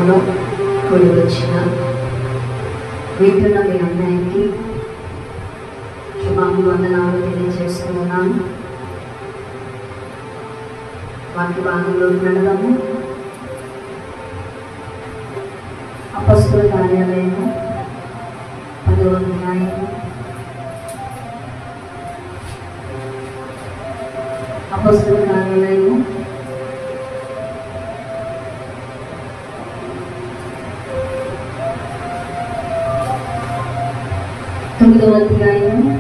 నామములో కూడి వచ్చిన వింటున్న మీ అందరికీ శుభాభివందనాలు తెలియజేస్తున్నాను. వాటి భాగంలో నడవము. అపొస్తలుల కార్యాలయము 10వ అధ్యాయము. అపొస్తలుల కార్యాలయము 9వ అధ్యాయము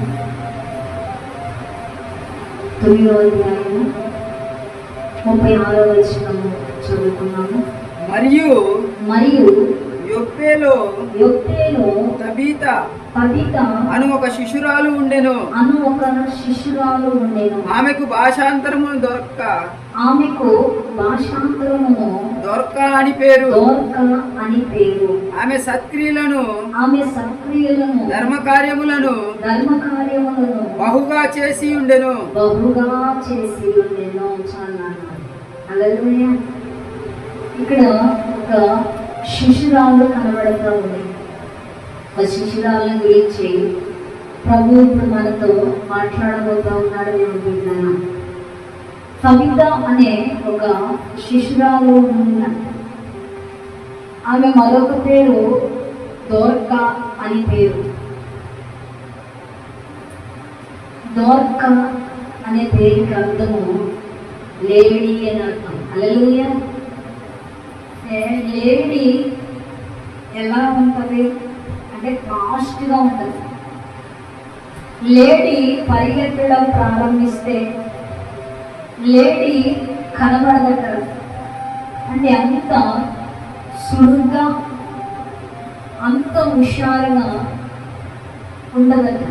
36వ వచనము చదువుకున్నాము. మరియు యొప్పేలో తబిత అను ఒక శిశురాలు ఉండెను. ఆమెకు భాషాంతరము దొరక అని పేరు. ఆమె సత్క్రియలను ధర్మ కార్యములను బహుగా చేసి ఉండెను. ఇక్కడ ఒక శిశురాలు కనబడుతూ ఉంది. ఆ శిశురాలను గురించి ప్రభు ఇప్పుడు మనతో మాట్లాడబోతూ ఉన్నాడు. నేను విన్నాను. కవిత అనే ఒక శిశురాలు ఉన్నది. ఆమె మరొక పేరు దోర్కా అని పేరు. దోర్కా అనే పేరుకి అర్థము లేడీ అని అర్థం. హల్లెలూయా. లేడీ ఎలా ఉంటుంది అంటే ఫాస్ట్గా ఉంటుంది. లేడీ పరిగెత్తడం ప్రారంభిస్తే లేడీ కనబడదట. అంటే అంత సులువుగా అంత హుషారుగా ఉండదట.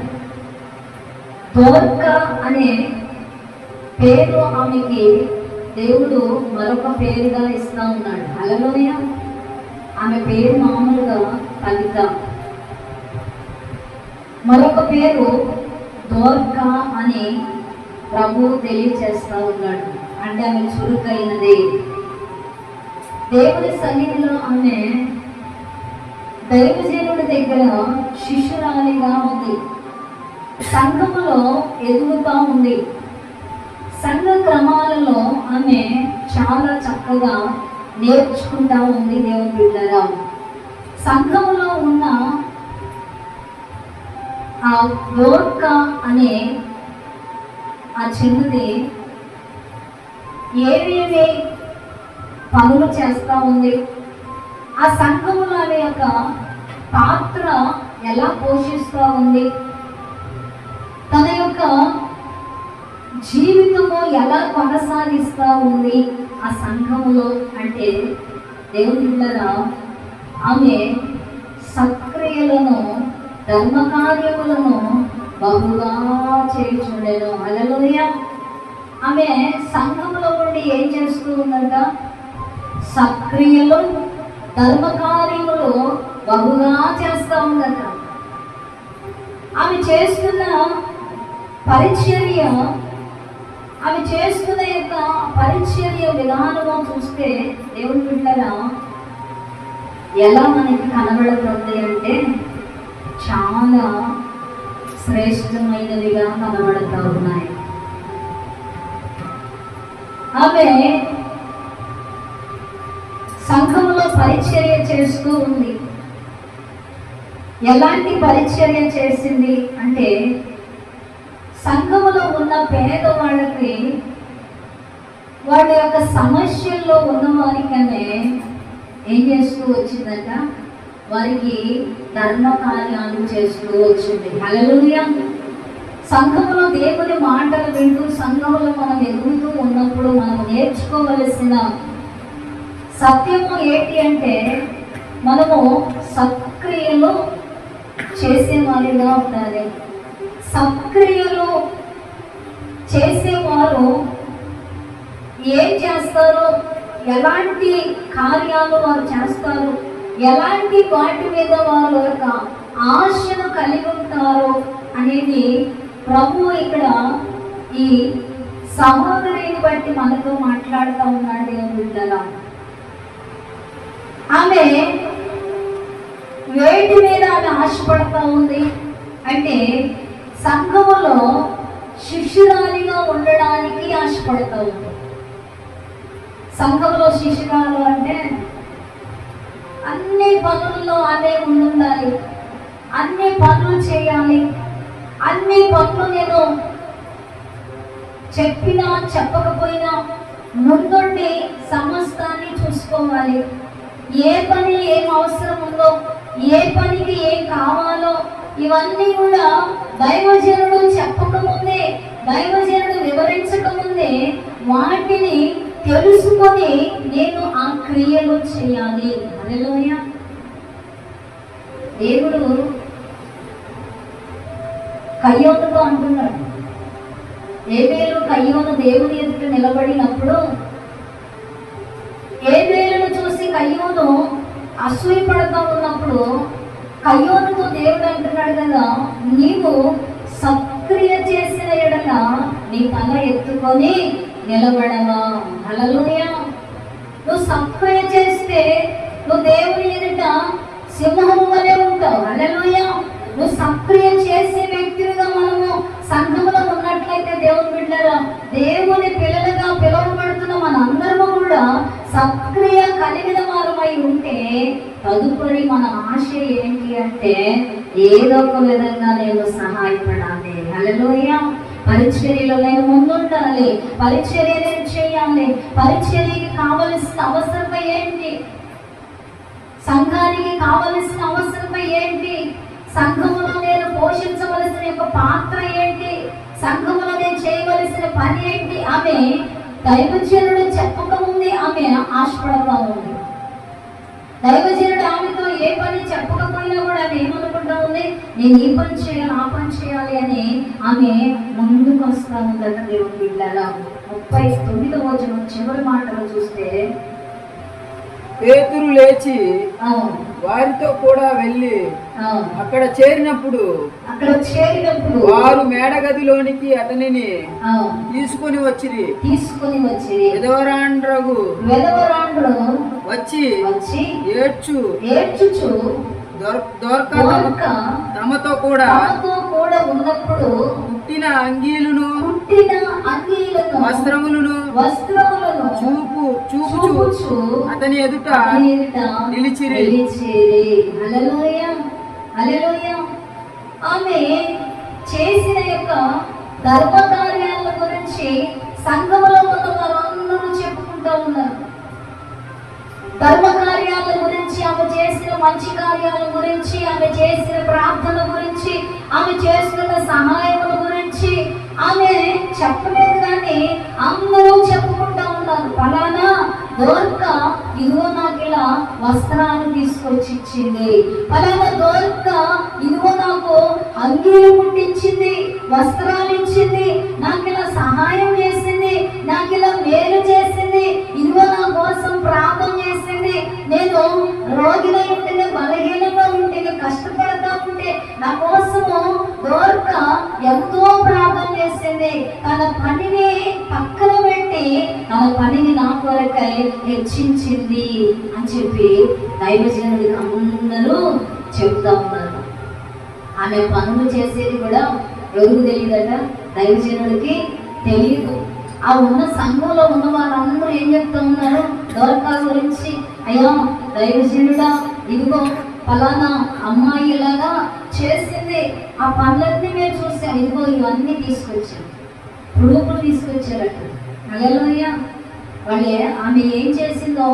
దోర్కా అనే పేరు ఆమెకి దేవుడు మరొక పేరుగా ఇస్తా ఉన్నాడు. హల్లెలూయా. ఆమె పేరు మామూలుగా కవిత. మరొక పేరు దోర్కా అని ప్రభు తెలియచేస్తా ఉన్నాడు. అంటే ఆమె చురుకైనది. దేవుని సన్నిధిలో ఆమె దైవజనుడి దగ్గర శిష్యురాలిగా ఉంది. సంఘములో ఎదుగుతూ ఉంది. సంఘ క్రమాలలో ఆమె చాలా చక్కగా నేర్చుకుంటా ఉంది. దేవుని బిడ్డలారా, సంఘములో ఉన్న ఆ దోర్కా అనే ఆ చిన్నది ఏమేమి పనులు చేస్తూ ఉంది, ఆ సంఘములో ఆమె యొక్క పాత్ర ఎలా పోషిస్తూ ఉంది, తన యొక్క జీవితము ఎలా కొనసాగిస్తూ ఉంది ఆ సంఘములో అంటే దేవుని బిడ్డలారా, ఆమె సత్క్రియలను ధర్మకార్యములను బహుగా చేయుచుండెను. హల్లెలూయా. ఆమె సంఘములో ఉండి ఏం చేస్తూ ఉందంట? సత్క్రియలు ధర్మకార్యములు బహుగా చేస్తూ ఉందట. ఆమె చేస్తున్న పరిచర్య, ఆమె చేస్తున్న యొక్క పరిచర్య విధానము చూస్తే దేవుని బిడ్డలారా ఎలా మనకి కనబడుతుంది అంటే చాలా శ్రేష్టమైనదిగా కనబడుతూ ఉన్నాయి. ఆమె సంఘంలో పరిచర్య చేస్తూ ఉంది. ఎలాంటి పరిచర్య చేసింది అంటే సంఘములో ఉన్న పేదవాళ్ళకి వాళ్ళ యొక్క సమస్యల్లో ఉన్న వారికనే ఏం చేస్తూ వచ్చిందట? వారికి ధర్మ కార్యాలు చేస్తూ వచ్చింది. హల్లెలూయా. సంఘములో దేవుని మాటలు వింటూ సంఘములో మనం ఎదుగుతూ ఉన్నప్పుడు మనం నేర్చుకోవలసిన సత్యము ఏంటి అంటే మనము సత్క్రియలు చేసేవారిగా ఉండాలి. సత్క్రియలు చేసేవారు ఏం చేస్తారు, ఎలాంటి కార్యాలు వారు చేస్తారు, ఎలాంటి వాటి మీద వారు యొక్క ఆశను కలిగి ఉంటారు అనేది ప్రభు ఇక్కడ ఈ సహోదరిని బట్టి మనతో మాట్లాడుతూ ఉన్నాడు. దేవుని బిడ్డలారా, ఆమె వేటి మీద ఆమె ఆశపడతా ఉంది అంటే సంఘములో శిష్యురాలిగా ఉండడానికి ఆశపడతా ఉంది. సంఘంలో శిష్యురాలు అంటే అన్ని పనుల్లో ఆమె ఉండాలి, అన్ని పనులు చేయాలి, అన్ని పనులు నేను చెప్పినా చెప్పకపోయినా ముందుండి సమస్తాన్ని చూసుకోవాలి. ఏ పని ఏం అవసరం ఉందో, ఏ పనికి ఏం కావాలో ఇవన్నీ కూడా దైవజనుడు చెప్పకముందే, దైవజనుడు వివరించకముందే వాటిని తెలుసుకొని నేను ఆ క్రియలు చేయాలి. హల్లెలూయా. దేవుడు కయ్యోనుతో అంటున్నాడు, ఏబేలు కయ్యోను దేవుని ఎదుట నిలబడినప్పుడు ఏబేలును చూసి కయ్యోను అసూయపడతా ఉన్నప్పుడు కయ్యోనుతో దేవుడు అంటున్నాడు కదా, నీవు సక్రియ చేసిన ఎడల నీ తల ఎత్తుకొని నిలబడవా. హల్లెలూయా. నువ్వు సక్రియ చేస్తే నువ్వు దేవుని ఎదుట సింహము వలె ఉంటావు. హల్లెలూయా. నువ్వు సక్రియ చేసే వ్యక్తిగా మనము సంఘంలో ఉన్నట్లయితే దేవుని బిడ్డరా, దేవుని పిల్లలుగా పిలువబడుతున్న మన అందరము కూడా సక్రియ కలిగిన వారమై ఉంటే తదుపరి మన ఆశ ఏంటి అంటే ఏదో ఒక విధంగా నేను సహాయపడాలి. హల్లెలూయా. పరిచర్యలో నేను ముందుండాలి, పరిచర్య నేను చేయాలి. పరిచర్యకి కావలసిన అవసరం ఏంటి? సంఘానికి కావలసిన అవసరం ఏంటి? సంఘములో నేను పోషించవలసిన యొక్క పాత్ర ఏంటి? సంఘములో నేను చేయవలసిన పని ఏంటి? ఆమె దైవజనుడు చెప్పకముందే ఆమె ఆశపడతా ఉంది. దైవజనుడు ఆమెతో ఏ పని చెప్పకపోయినా కూడా ఆమె ఏమనుకుంటా ఉంది, నేను ఈ పని చేయాలి, ఆ పని చేయాలి అని ఆమె ముందుకు వస్తా ఉందట. దేవుని బిడ్డలారా, 39వ వచనం చివరి మాటలు చూస్తే, పేతురు లేచి వారితో కూడా వెళ్ళి అక్కడ చేరినప్పుడు వారు మేడగదిలోనికి అతనిని తీసుకొని వచ్చిరి. విధవరాండ్రగు వచ్చి ఏడ్చుచు దొరక తమతో కూడా ఉన్నప్పుడు పుట్టిన అంగీలను వస్త్రములను చూపుచు అతని ఎదుట నిలిచిరి. హల్లెలూయా. హల్లెలూయా. ఆమె చేసిన యొక్క ధర్మ కార్యాల గురించి సంఘములో ఉన్న వారందరూ చెప్పుకుంటూ ఉన్నారు. ధర్మ కార్యాల గురించి, ఆమె చేసిన మంచి కార్యాల గురించి, ఆమె చేసిన ప్రార్థన గురించి, ఆమె చేస్తున్న సహాయముల గురించి ఆమె చెప్పలేదు, కానీ అందరూ చెప్పుకుంటా ఉన్నారు. ఫలానా దోర్క ఇదిగో నాకు ఇలా వస్త్రాలు తీసుకొచ్చి ఇచ్చింది, ఫలానా దోర్క ఇదిగో నాకు అంగీలు కుట్టించింది, వస్త్రాలు ఇచ్చింది, నాకు ఇలా సహాయం చేసింది, నాకు ఇలా మేలు చేసింది, ఇదిగో నా కోసం ప్రార్థన చేసింది, నేను రోగిగా ఉంటే, బలహీనంగా ఉంటే, కష్టపడతా ఉంటే నా కోసము దోర్క ఎంతో ప్రార్థన చేసింది, తన పనిని పక్కన పెట్టి తన పనిని నా కొరకై హెచ్చించింది అని చెప్పి దైవజనుడికి అందరూ చెప్తా ఉన్నారు. ఆమె పనులు చేసేది కూడా ఎవరికి తెలియదట, దైవజనుడికి తెలియదు. ఆ ఉన్న సంఘంలో ఉన్న వారందరూ ఏం చెప్తా ఉన్నారు దోర్కా గురించి, అయ్యా దైవజనుడా ఇదిగో ఫలానా అమ్మాయి ఇలాగా చేసింది, ఆ పనులన్నీ మేము చూసాం, ఇదిగో ఇవన్నీ తీసుకొచ్చాం, ప్రూఫ్లు తీసుకొచ్చారట. హల్లెలూయా. వాళ్ళే ఆమె ఏం చేసిందో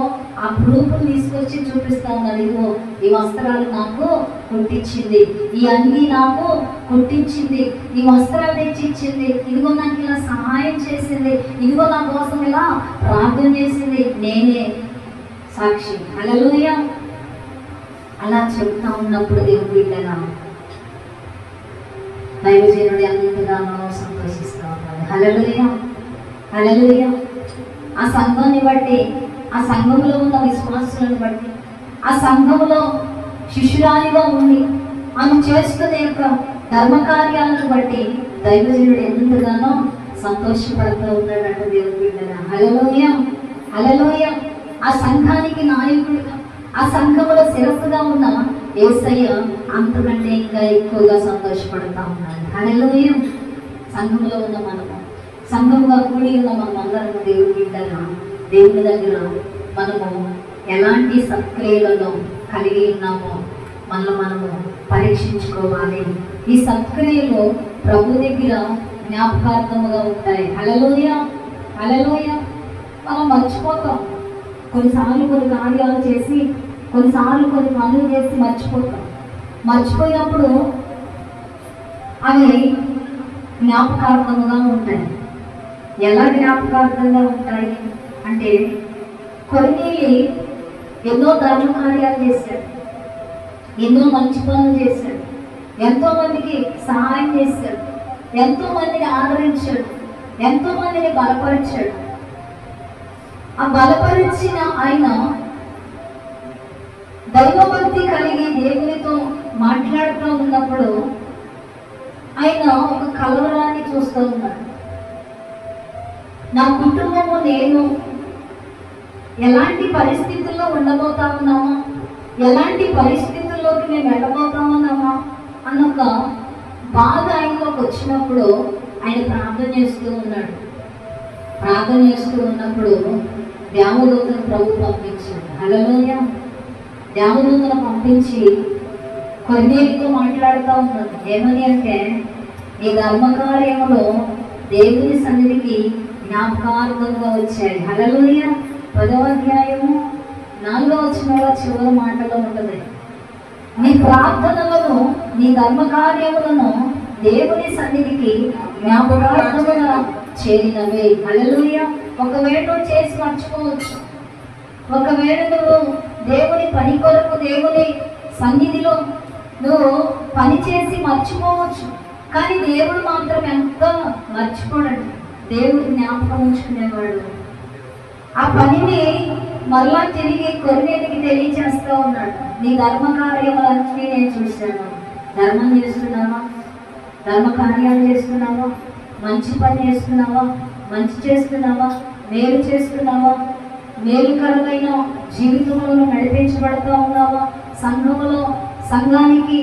ఆ ప్రూఫ్లు తీసుకొచ్చి చూపిస్తా ఉన్నారు. ఇదిగో ఈ వస్త్రాలు నాకు కుట్టించింది, ఈ అంగీ నాకు కుట్టించింది, ఈ వస్త్రాలు తెచ్చిచ్చింది, ఇదిగో నాకు ఇలా సహాయం చేసింది, ఇదిగో నా కోసం ఇలా ప్రార్థన చేసింది, నేనే సాక్షి. హల్లెలూయా. అలా చెప్తా ఉన్నప్పుడు దేవుని బిడ్డగా దైవజనుడు ఎంతగానో సంతోషిస్తూ ఉంటాడు. హల్లెలూయా. హల్లెలూయా. ఆ సంఘాన్ని బట్టి, ఆ సంఘంలో ఉన్న విశ్వాసులను బట్టి, ఆ సంఘంలో శిష్యురాలిగా ఉండి ఆమె చేస్తున్న యొక్క ధర్మకార్యాలను బట్టి దైవజనుడు ఎంతగానో సంతోషపడుతూ ఉన్నాడంట దేవుని బిడ్డగా. హల్లెలూయా. హల్లెలూయా. ఆ సంఘానికి నాయకుడిగా, ఆ సంఘములో శిరస్సుగా ఉన్న యేసయ్య అంతకంటే ఇంకా ఎక్కువగా సంతోషపడతా ఉన్నాడు. హల్లెలూయా. సంఘంలో ఉన్న మనము, సంఘముగా కూడి ఉన్న మనం అందరము దేవుడి బిడ్డగా దేవుని దగ్గర మనము ఎలాంటి సత్క్రియలను కలిగి ఉన్నామో మనము పరీక్షించుకోవాలి. ఈ సత్క్రియలు ప్రభు దగ్గర జ్ఞాపకార్థముగా ఉంటాయి. హల్లెలూయా, హల్లెలూయా. మనం మర్చిపోతాం కొన్నిసార్లు, కొన్ని కార్యాలు చేసి, కొన్నిసార్లు కొన్ని పనులు చేసి మర్చిపోతాం. మర్చిపోయినప్పుడు అవి జ్ఞాపకార్థముగా ఉంటాయి. ఎలా జ్ఞాపకార్థంగా ఉంటాయి అంటే, కొన్నేళ్ళు ఎన్నో ధర్మ కార్యాలు చేశాడు, ఎన్నో మంచి పనులు చేశాడు, ఎంతో మందికి సహాయం చేశాడు, ఎంతో మందిని ఆదరించాడు, ఎంతో మందిని బలపరిచాడు. ఆ బలపరిచిన ఆయన దైవభక్తి కలిగి దేవునితో మాట్లాడుతూ ఉన్నప్పుడు ఆయన ఒక కలవరాన్ని చూస్తూ ఉన్నాడు. నా కుటుంబము నేను ఎలాంటి పరిస్థితుల్లో ఉండబోతా ఉన్నామా, ఎలాంటి పరిస్థితుల్లోకి మేము వెళ్ళబోతా ఉన్నామా అన్నొక బాధ ఆయనలోకి వచ్చినప్పుడు ఆయన ప్రార్థన చేస్తూ ఉన్నాడు. ప్రార్థన చేస్తూ ఉన్నప్పుడు దేవదూతను ప్రభు పంపించాడు. హల్లెలూయా. దేవదూతను పంపించి కొన్నేళ్ళతో మాట్లాడుతూ ఉన్నాడు. ఏమని అంటే, ఈ ధర్మకార్యములో దేవుని సన్నిధికి జ్ఞాపకార్థంగా వచ్చాయి. హల్లెలూయా. 10వ అధ్యాయము 4వ వచనంలో చివరి మాటలో ఉంటుంది, నీ ప్రార్థనలను, నీ ధర్మకార్యములను దేవుని సన్నిధికి జ్ఞాపకార్థముగా చేరినవే. హల్లెలూయా. ఒకవేళ నువ్వు చేసి మర్చిపోవచ్చు, ఒకవేళ నువ్వు దేవుని పని కొరకు దేవుని సన్నిధిలో నువ్వు పని చేసి మర్చిపోవచ్చు, కానీ దేవుడు మాత్రం ఎంత మర్చిపోడండి. దేవుడు జ్ఞాపకం ఉంచుకునేవాడు. ఆ పనిని మరలా తిరిగి కొన్నేటికి తెలియచేస్తూ ఉన్నాడు. నీ ధర్మ కార్యములన్నీ నేను చూశాను. ధర్మం చేస్తున్నావా, ధర్మ కార్యాలు చేస్తున్నావా, మంచి పని చేస్తున్నావా, మంచి చేస్తున్నావా, మేలు చేస్తున్నావా, మేలుకరమైన జీవితంలో నడిపించబడుతూ ఉన్నావా, సంఘానికి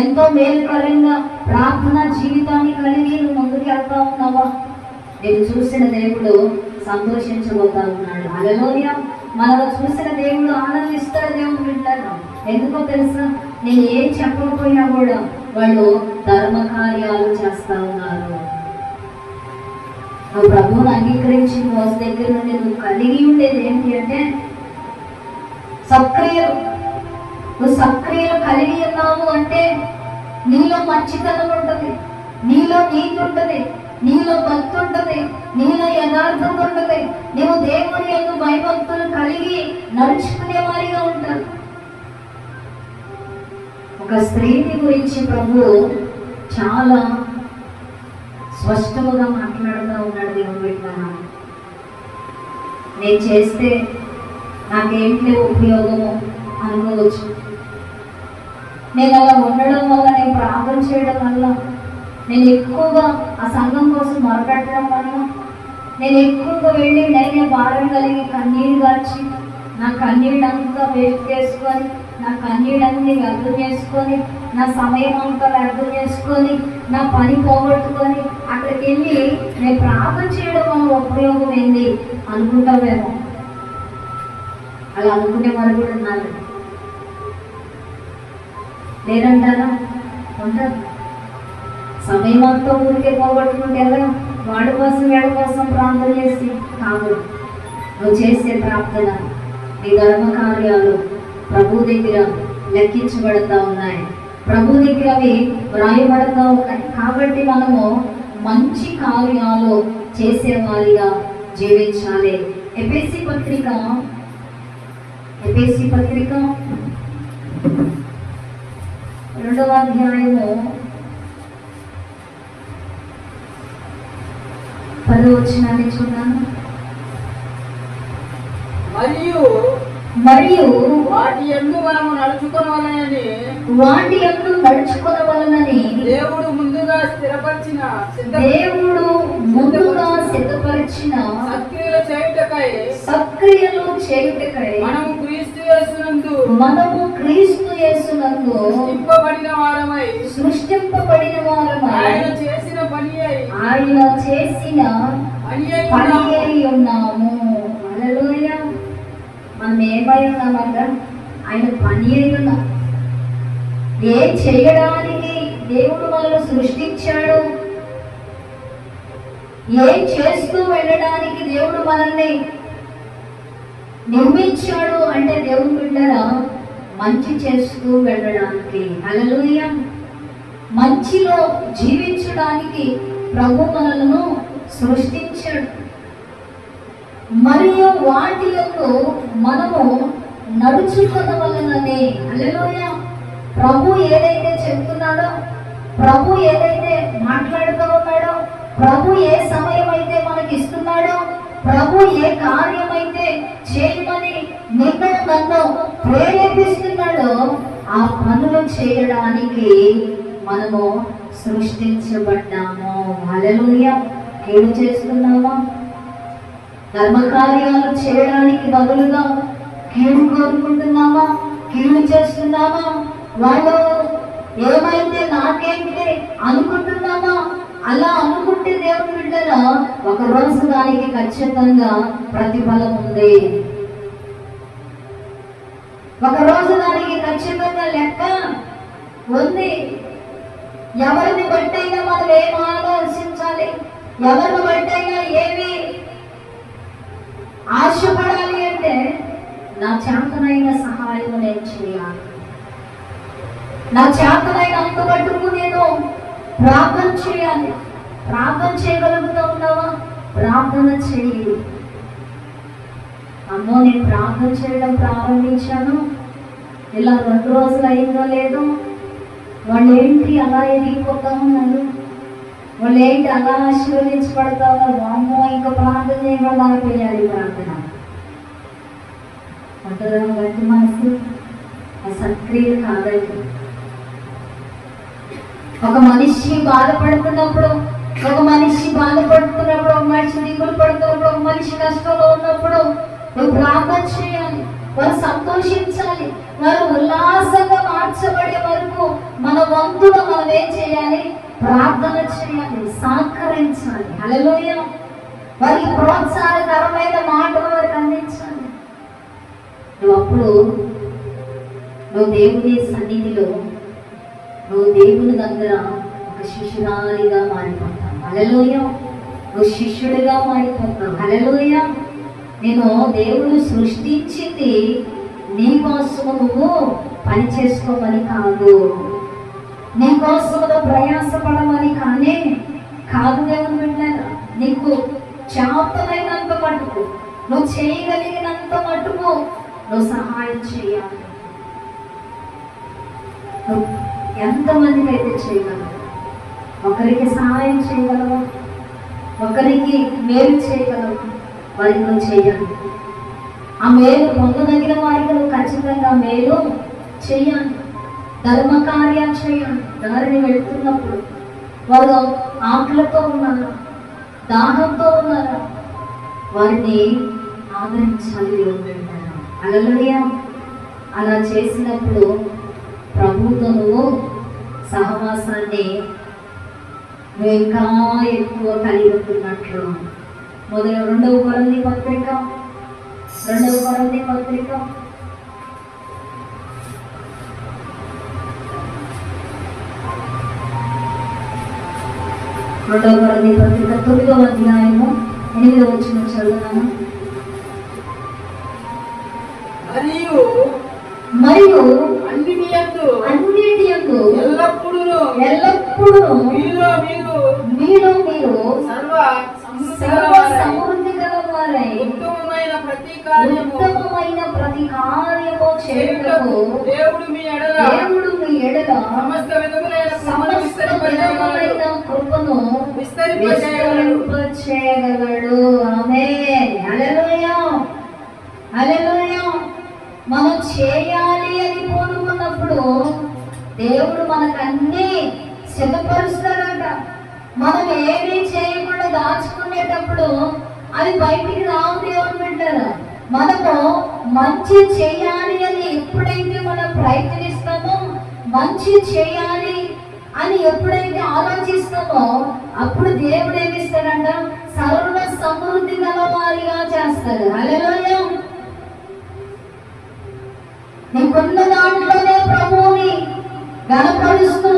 ఎంతో మేలుకరంగా ప్రార్థన జీవితాన్ని కలిగి ముందుకు వెళ్తా ఉన్నావా, నేను చూసిన దేవుడు సంతోషించబోతా ఉన్నాడు. హల్లెలూయా. మనలో చూసిన దేవుడు ఆనందిస్తాడు. దేవుడు వింటాడు. ఎందుకో తెలుసా, నేను ఏం చెప్పకపోయినా కూడా వాళ్ళు ధర్మ కార్యాలు చేస్తా ఉన్నారు. నువ్వు ప్రభువుని అంగీకరించిన రోజు దగ్గర నుండి నువ్వు కలిగి ఉండేది ఏంటి అంటే సత్క్రియలు. నువ్వు సత్క్రియలు కలిగి ఉన్నావు అంటే నీలో మంచితనం ఉంటుంది, నీలో నీతి ఉంటుంది, నీలో భక్తి ఉంటుంది, నీలో యథార్థం ఉంటుంది. నువ్వు దేవుని యొక్క భయభక్తులు కలిగి నడుచుకునే వారిగా ఉంటారు. ఒక స్త్రీని గురించి ప్రభు చాలా స్పష్టముగా మాట్లాడుతూ ఉన్నాడు. దేవుని బిడ్డలారా, నేను చేస్తే నాకేంటి ఉపయోగము అనుకోవచ్చు, నేను అలా ఉండడం వల్ల, నేను ప్రార్థన చేయడం వల్ల, నేను ఎక్కువగా ఆ సంఘం కోసం మొరపెట్టడం వల్ల, నేను ఎక్కువగా వెళ్ళి నేనే భారం కలిగి కన్నీరు గార్చి నా కన్నీళ్ళంతా వేస్ట్ చేసుకొని, నా కన్నీళ్ళన్నీ వ్యర్థం చేసుకొని, నా సమయం అంతా వ్యర్థం చేసుకొని, నా పని పోగొట్టుకొని అక్కడికి వెళ్ళి నేను ప్రార్థన చేయడం వల్ల ఉపయోగం ఏంది అనుకుంటావేమో. అలా అనుకునే వారు కూడా ఉన్నారు. లేదంటారా? ఉంటారు. సమయం అంతా ఊరికే పోగొట్టుకుంటే ఎలా? వాడి కోసం వీడి కోసం ప్రార్థన చేసి కాదు. నువ్వు చేసే ప్రార్థన, నీ ధర్మ కార్యాలు ప్రభు దగ్గర లెక్కించబడతా ఉన్నాయి, ప్రభు దగ్గర అవి వ్రాయబడతా ఉన్నాయి. కాబట్టి మనము మంచి కార్యాలు చేసేవారిగా జీవించాలి. ఎఫెసీ పత్రిక 2వ అధ్యాయము 10వ వచనాన్ని చూద్దాము. మరియు వాటి యందు మనము నడుచుకొనవలెనని దేవుడు ముందుగా ముందుగా సిద్ధపరిచిన సక్రియలు చేయుటకై మనము క్రీస్తు యేసునందు సృష్టింపబడిన వారమై ఆయన చేసిన పని అయి ఉన్నాము. హల్లెలూయా. మనం ఏమై ఉన్నామంట? ఆయన పని అయి ఉన్నాం. ఏం చేయడానికి దేవుడు మనల్ని సృష్టించాడు, ఏం చేస్తూ వెళ్ళడానికి దేవుడు మనల్ని నిర్మించాడు అంటే దేవుడు బిడ్డరా మంచి చేస్తూ వెళ్ళడానికి. హల్లెలూయా. మంచిలో జీవించడానికి ప్రభు మనలను సృష్టించాడు. మరియు వాటి యొక్క మనము నడుచుకోవలననే. హల్లెలూయా. ప్రభు ఏదైతే చెప్తున్నాడో, ప్రభు ఏదైతే మాట్లాడుతూ ఉన్నాడో, ప్రభు ఏ సమయం అయితే మనకి ఇస్తున్నాడో, ప్రభు ఏ కార్యం అయితే చేయమని నిన్ను నన్ను ప్రేరేపిస్తున్నాడో ఆ పనులు చేయడానికి మనము సృష్టించబడ్డాము. హల్లెలూయా. కీడు చేస్తున్నామా? ధర్మకార్యాలు చేయడానికి బదులుగా కీడు కోరుకుంటున్నామా? కీడు చేస్తున్నామా? వాళ్ళు ఏమైతే నాకేంటి అనుకుంటున్నామా? అలా అనుకుంటే దేవుడు బిడ్డరా ఒక రోజు దానికి ఖచ్చితంగా ప్రతిఫలం ఉంది. ఒక రోజు దానికి ఖచ్చితంగా లెక్క ఉంది. ఎవరిని బట్టైనా మనం ఏం ఆలోచించాలి, ఎవరిని బట్టైనా ఏమి ఆశపడాలి అంటే నా చేతనైన సహాయం నేను చేయాలి, నా చేతనైన అంత మట్టుకు నేను ప్రార్థన చేయాలి. ప్రార్థన చేయగలుగుతూ ఉన్నావా? ప్రార్థన చేయి. అమ్మో నేను ప్రార్థన చేయడం ప్రారంభించాను, ఇలా 2 రోజులు అయిందో లేదో, వాళ్ళు ఏంటి అలా ఎదిగిపోతా ఉన్నారు, వాళ్ళు ఏంటి అలా ఆశీర్వదించబడతా ఉన్నారు, అమ్మో ఇంకా ప్రార్థన చేయబడాలి. ప్రార్థన అంటారా? గట్టి మనసు సక్రియ కాదండి. ఒక మనిషి బాధపడుతున్నప్పుడు, ఒక మనిషి దిగులు పడుతున్నప్పుడు, ఒక మనిషి కష్టంలో ఉన్నప్పుడు నువ్వు ప్రార్థన చేయాలి. వారు సంతోషించాలి, వారు ఉల్లాసంగా మార్చబడే వరకు మన వంతుగా మనం ఏం చేయాలి? ప్రార్థన చేయాలి, సహకరించాలి. హల్లెలూయా. వారికి ప్రోత్సాహకరమైన మాటలు వారికి అందించాలి. నువ్వు దేవుని సన్నిధిలో, నువ్వు దేవుని దగ్గర ఒక శిష్యురాలిగా మారిపోతావు. హల్లెలూయా. నువ్వు శిష్యుడిగా మారిపోతావు. హల్లెలూయా. నేను దేవుడు సృష్టించింది నీ కోసము నువ్వు పని చేసుకోమని కాదు, నీ కోసము నువ్వు ప్రయాసపడమని కాదు. దేవుని బిడ్డలారా, నీకు చేతనైనంత మటుకు, నువ్వు చేయగలిగినంత మటుకు నువ్వు సహాయం చేయాలి. నువ్వు ఎంతమందికి అయితే చేయగలవు? ఒకరికి సహాయం చేయగలవు, ఒకరికి మేలు చేయగలవు, వారికి నువ్వు చేయాలి. ఆ మేలు పొందదగిన వారికి నువ్వు ఖచ్చితంగా మేలు చేయాలి, ధర్మ కార్యాలు చేయాలి. దారిని వెళ్తున్నప్పుడు వారు ఆకలితో ఉన్నారా, దాహంతో ఉన్నారా, వారిని ఆదరించాలి. హల్లెలూయా. అలా చేసినప్పుడు ప్రభువుతో నువ్వు సహవాసాన్ని నువ్వు ఇంకా ఎక్కువ కలిగి ఉంటున్నట్లు. 2వ కొరింథీ పత్రిక 2వ కొరింథీ పత్రిక 9వ అధ్యాయము 8వ వచనం చదువుతాను. మరియు అన్నిటి యందు ఎల్లప్పుడూ మీలో మీరు సర్వ సమృద్ధి గలవారై ఉత్తమమైన ప్రతి కార్యము చేయుటకు దేవుడు మీ ఎడల సమస్త విధములైన కృపను విస్తరింపచేయగలడు. ఆమేన్. హల్లెలూయా. హల్లెలూయా. మనం చేయాలి అని కోరుకున్నప్పుడు దేవుడు మనకు అన్ని సిద్ధపరుస్తాడట. మనం ఏమీ చేయకుండా దాచుకునేటప్పుడు అది బయటికి రావు దేవుని బిడ్డలారా. మనము మంచి చేయాలి అని ఎప్పుడైతే మనం ప్రయత్నిస్తామో, మంచి చేయాలి అని ఎప్పుడైతే ఆలోచిస్తామో, అప్పుడు దేవుడు ఏమిస్తాడంట? సర్వ సమృద్ధి గల వారిగా చేస్తాడు. హల్లెలూయా. నీకున్న దాంట్లోనే ప్రభువుని గణపరుస్తూ,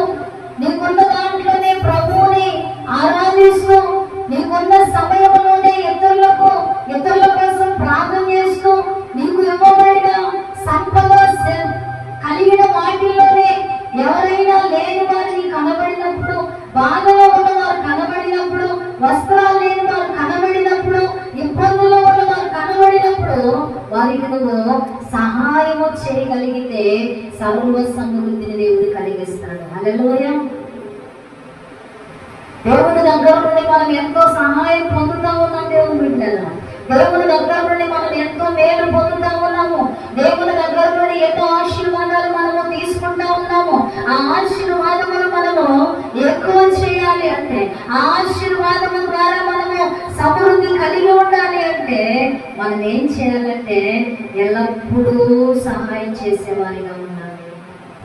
నీకున్న దాంట్లోనే ప్రభువుని ఆరాధిస్తూ, నీకున్న సమయంలోనే ఇతరుల కోసం ప్రార్థన చేస్తూ, నీకు ఇవ్వబడిన సంపద కలిగిన వాటిల్లోనే ఎవరైనా లేని వారిని కనబడినప్పుడు, బాధలో ఉన్న వారు కనబడినప్పుడు, వస్త్రాలు లేని వారు కనబడినప్పుడు, ఇబ్బందుల్లో ఉన్న వారు కనబడినప్పుడు వారికి నువ్వు సహాయము చేయగలిగితే సర్వ సమృద్ధిని దేవుడు కలిగిస్తాడు. హల్లెలూయా. దేవుని దగ్గర నుండి మనం ఎంతో సహాయం పొందుతా ఉన్నాం దేవుని బిడ్డలారా. దేవుని దగ్గర నుండి మనం ఎంతో మేలు పొందుతా ఉన్నాము. దేవుని దగ్గర నుండి ఎంతో ఆశీర్వాదాలు మనము తీసుకుంటా ఉన్నాము. ఆ ఆశీర్వాదములు మనము ఎక్కువ చేయాలి అంటే, ఆ ఆశీర్వాదము ద్వారా మనము సమృద్ధి కలిగి ఉండాలి అంటే మనం ఏం చేయాలంటే ఎల్లప్పుడూ సహాయం చేసేవారిగా ఉండాలి.